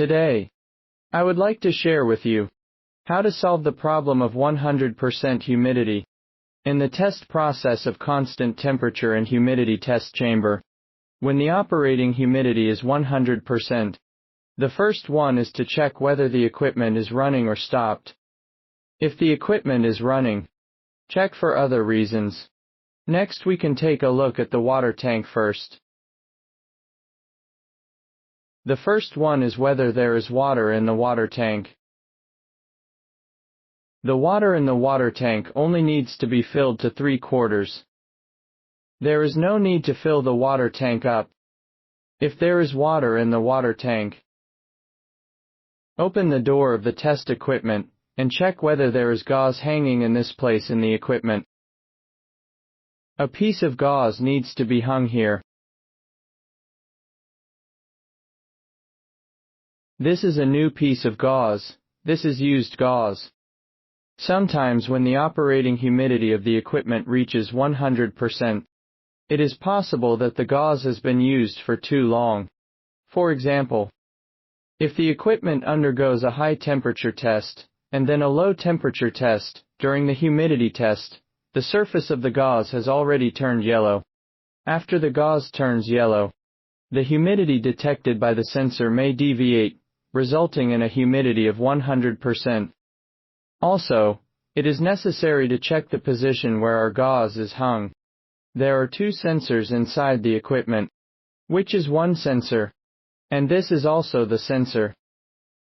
Today, I would like to share with you how to solve the problem of 100% humidity in the test process of constant temperature and humidity test chamber. When the operating humidity is 100%, the first one is to check whether the equipment is running or stopped. If the equipment is running, check for other reasons. Next, we can take a look at the water tank first. The first one is whether there is water in the water tank. The water in the water tank only needs to be filled to 3/4. There is no need to fill the water tank up. If there is water in the water tank, open the door of the test equipment and check whether there is gauze hanging in this place in the equipment. A piece of gauze needs to be hung here. This is a new piece of gauze. This is used gauze. Sometimes when the operating humidity of the equipment reaches 100%, it is possible that the gauze has been used for too long. For example, if the equipment undergoes a high temperature test and then a low temperature test, during the humidity test, the surface of the gauze has already turned yellow. After the gauze turns yellow, the humidity detected by the sensor may deviate, resulting in a humidity of 100%. Also, it is necessary to check the position where our gauze is hung. There are two sensors inside the equipment, which is one sensor, and this is also the sensor.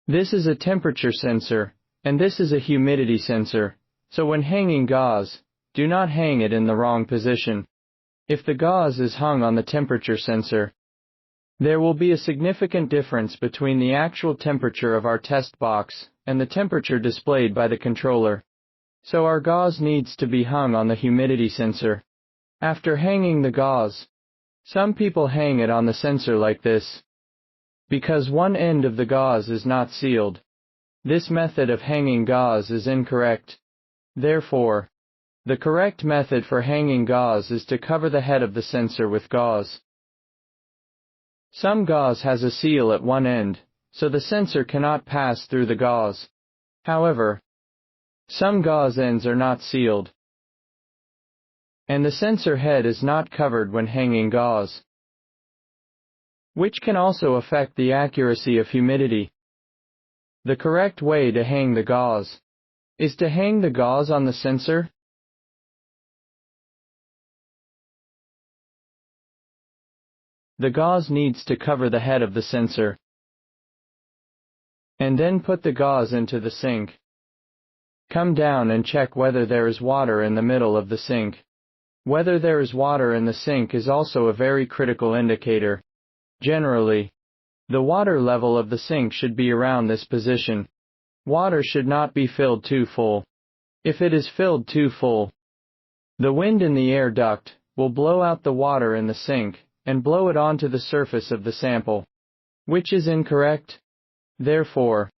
This is a temperature sensor, and this is a humidity sensor, so when hanging gauze, do not hang it in the wrong position. If the gauze is hung on the temperature sensor, there will be a significant difference between the actual temperature of our test box and the temperature displayed by the controller. So our gauze needs to be hung on the humidity sensor. After hanging the gauze, some people hang it on the sensor like this, because one end of the gauze is not sealed. This method of hanging gauze is incorrect. Therefore, the correct method for hanging gauze is to cover the head of the sensor with gauze. Some gauze has a seal at one end, so the sensor cannot pass through the gauze. However, some gauze ends are not sealed, and the sensor head is not covered when hanging gauze, which can also affect the accuracy of humidity. The correct way to hang the gauze is to hang the gauze on the sensor. The gauze needs to cover the head of the sensor, and then put the gauze into the sink. Come down and check whether there is water in the middle of the sink. Whether there is water in the sink is also a very critical indicator. Generally, the water level of the sink should be around this position. Water should not be filled too full. If it is filled too full, the wind in the air duct will blow out the water in the sink and blow it onto the surface of the sample, which is incorrect. Therefore,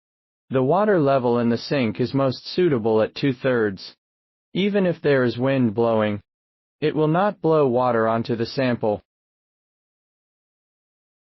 the water level in the sink is most suitable at 2/3. Even if there is wind blowing, it will not blow water onto the sample.